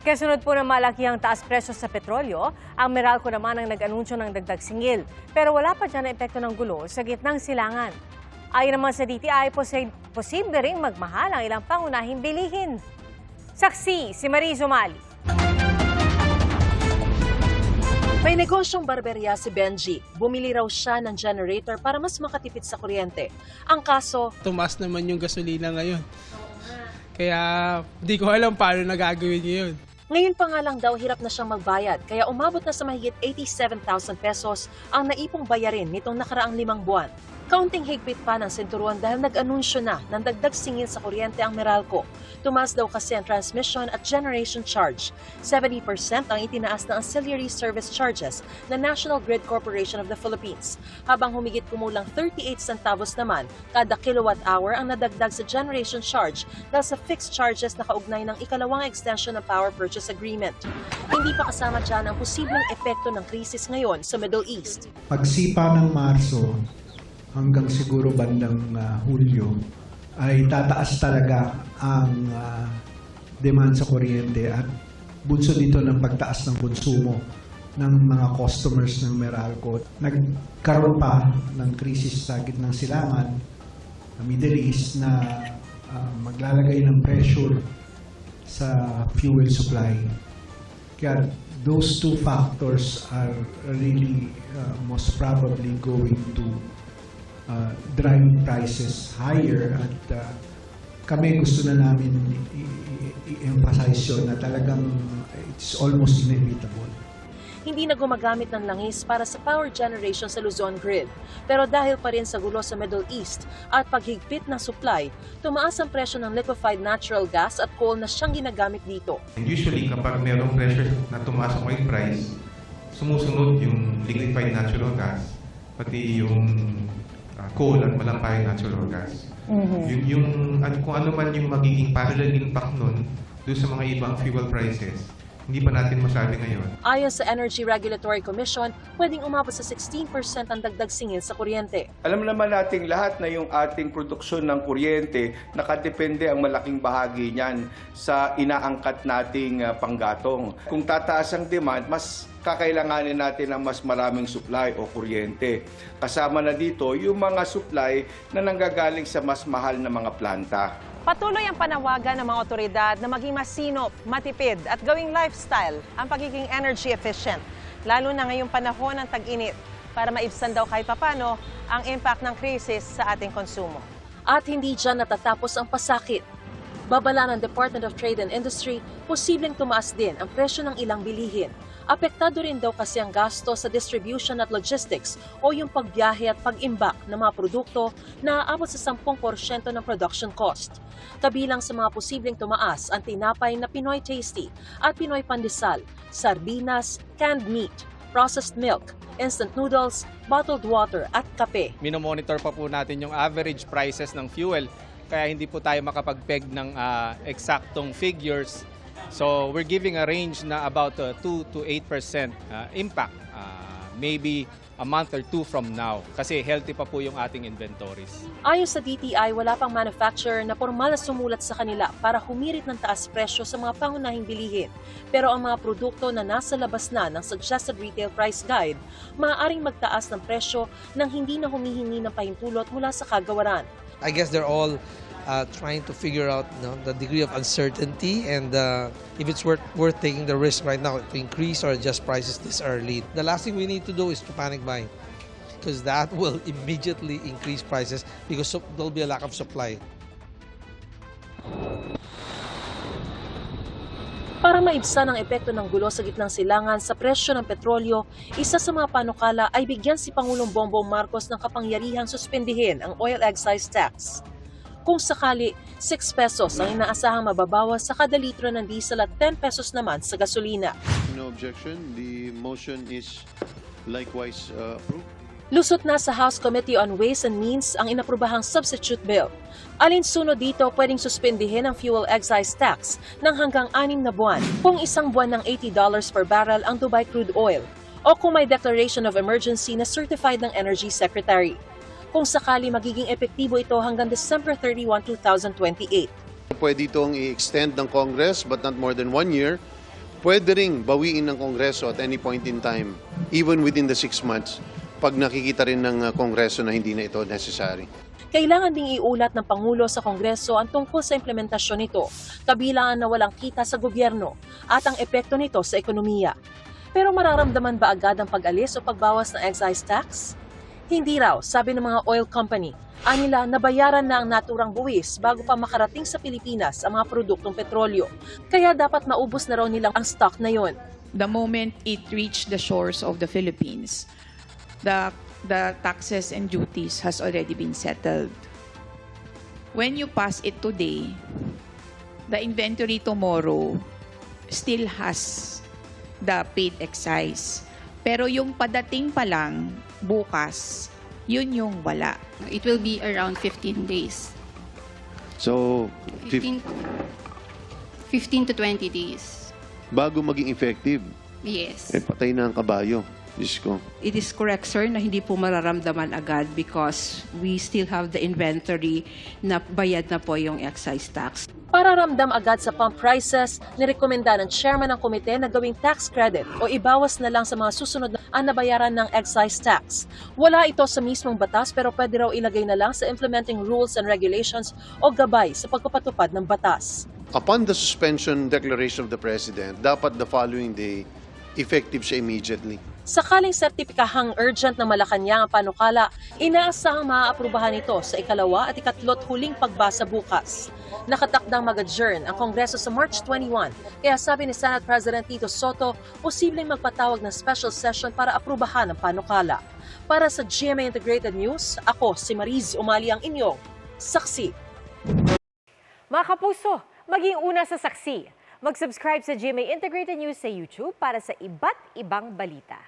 Kasunod po ng malakihang taas presyo sa petrolyo, ang Meralco naman ang nag-anunsyo ng dagdag singil. Pero wala pa dyan ang epekto ng gulo sa gitnang silangan. Ayon naman sa DTI, posible ring magmahal ang ilang pangunahing bilihin. Saksi si Marie Zumali. May negosyong barberya si Benji. Bumili raw siya ng generator para mas makatipid sa kuryente. Ang kaso, Tumaas naman yung gasolina ngayon. Kaya di ko alam paano nagagawin ngayon. ngayon pa nga lang daw hirap na siyang magbayad. Kaya umabot na sa mahigit 87,000 pesos ang naipong bayarin nitong nakaraang 5 buwan. Kaunting higpit pa ng senturuan dahil nag-anunsyo na ng dagdag singil sa kuryente ang Meralco. Tumaas daw kasi ang transmission at generation charge. 70% ang itinaas na ancillary service charges ng National Grid Corporation of the Philippines, habang humigit kumulang 38 centavos naman kada kilowatt hour ang nadagdag sa generation charge dahil sa fixed charges na kaugnay ng ikalawang extension ng Power Purchase Agreement. Hindi pa kasama dyan ang posibleng epekto ng krisis ngayon sa Middle East. Pagsipa ng Marso hanggang siguro bandang Hulyo ay tataas talaga ang demand sa kuryente at bunso dito ng pagtaas ng konsumo ng mga customers ng Meralco. Nagkaroon pa ng krisis sa gitnang silangan, Middle East, na maglalagay ng pressure sa fuel supply. Kaya those two factors are really most probably going to drive prices higher, at kami gusto na namin i-emphasize yun na talagang it's almost inevitable. Hindi na gumagamit ng langis para sa power generation sa Luzon grid. Pero dahil pa rin sa gulo sa Middle East at paghigpit ng supply, tumaas ang presyo ng liquefied natural gas at coal na siyang ginagamit dito. And usually, kapag mayroong pressure na tumaas ang oil price, sumusunod yung liquefied natural gas, pati yung coal at malampayang natural gas. Kung ano man yung magiging parallel impact nun doon sa mga ibang fuel prices, hindi pa natin masabi ngayon. Ayon sa Energy Regulatory Commission, pwedeng umabot sa 16% ang dagdag singil sa kuryente. Alam naman nating lahat na yung ating produksyon ng kuryente, nakadepende ang malaking bahagi niyan sa inaangkat nating panggatong. Kung tataas ang demand, mas kakailanganin natin ng mas maraming supply o kuryente. Kasama na dito yung mga supply na nanggagaling sa mas mahal na mga planta. Patuloy ang panawagan ng mga otoridad na maging masinop, matipid at gawing lifestyle ang pagiging energy efficient, lalo na ngayong panahon ng tag-init, para maibsan daw kahit papano ang impact ng krisis sa ating konsumo. At hindi dyan natatapos ang pasakit. Babala ng Department of Trade and Industry, posibleng tumaas din ang presyo ng ilang bilihin. Apektado rin daw kasi ang gasto sa distribution at logistics o yung pagbiyahe at pag-imbak ng mga produkto na aabot sa 10% ng production cost. Kabilang sa mga posibleng tumaas ang tinapay na Pinoy Tasty at Pinoy Pandesal, sardinas, canned meat, processed milk, instant noodles, bottled water at kape. Minomonitor pa po natin yung average prices ng fuel, kaya hindi po tayo makapag-peg ng eksaktong figures. So we're giving a range na about 2 to 8% impact, maybe a month or two from now, kasi healthy pa po yung ating inventories. Ayon sa DTI, wala pang manufacturer na formal na sumulat sa kanila para humirit ng taas presyo sa mga pangunahing bilihin. Pero ang mga produkto na nasa labas na ng Suggested Retail Price Guide, maaaring magtaas ng presyo nang hindi na humihingi ng pahintulot mula sa kagawaran. I guess they're all trying to figure out the degree of uncertainty and if it's worth taking the risk right now to increase or adjust prices this early. The last thing we need to do is to panic buy, because that will immediately increase prices because there'll be a lack of supply. Para maibsan ang epekto ng gulo sa gitnang silangan sa presyo ng petrolyo, isa sa mga panukala ay bigyan si Pangulong Bongbong Marcos ng kapangyarihang suspendihin ang oil excise tax. Kung sakali, 6 pesos ang inaasahang mababawas sa kada litro ng diesel at 10 pesos naman sa gasolina. No objection. The motion is likewise approved. Lusot na sa House Committee on Ways and Means ang inaprubahang substitute bill. Alinsunod dito, pwedeng suspendihin ang fuel excise tax ng hanggang 6 na buwan kung isang buwan ng $80 per barrel ang Dubai crude oil o kung may declaration of emergency na certified ng Energy Secretary. Kung sakali, magiging epektibo ito hanggang December 31, 2028. Pwede itong i-extend ng Congress but not more than 1 year pwede ring bawiin ng Kongreso at any point in time, even within the 6 months, pag nakikita rin ng Kongreso na hindi na ito necessary. Kailangan ding iulat ng Pangulo sa Kongreso ang tungkol sa implementasyon nito, kabilang na walang kita sa gobyerno at ang epekto nito sa ekonomiya. Pero mararamdaman ba agad ang pag-alis o pagbawas ng excise tax? Hindi raw, sabi ng mga oil company. Anila, nabayaran na ang naturang buwis bago pa makarating sa Pilipinas ang mga produktong petrolyo. Kaya dapat maubos na raw nilang ang stock na yon. The moment it reached the shores of the Philippines, the taxes and duties has already been settled. When you pass it today, the inventory tomorrow still has the paid excise. Pero yung padating pa lang, bukas, yun yung wala. It will be around 15 days. So, 15 to 20 days. bago maging effective, Yes. patay na ang kabayo. Diyos ko. It is correct, sir, na hindi po mararamdaman agad because we still have the inventory na bayad na po yung excise tax. Para ramdam agad sa pump prices, nirekomenda ng chairman ng komite na gawing tax credit o ibawas na lang sa mga susunod na nabayaran ng excise tax. Wala ito sa mismong batas pero pwede raw ilagay na lang sa implementing rules and regulations o gabay sa pagpapatupad ng batas. Upon the suspension declaration of the President, dapat the following day, effective siya immediately. Sakaling sertipikahang urgent na Malacanang ang panukala, inaasahang maaaprubahan ito sa ikalawa at ikatlot huling pagbasa bukas. Nakatakdang mag-adjourn ang Kongreso sa March 21, kaya sabi ni Senate President Tito Soto, posibleng magpatawag ng special session para aprubahan ang panukala. Para sa GMA Integrated News, ako si Mariz Umali ang inyong saksi. Mga kapuso, maging una sa saksi. Mag-subscribe sa GMA Integrated News sa YouTube para sa iba't ibang balita.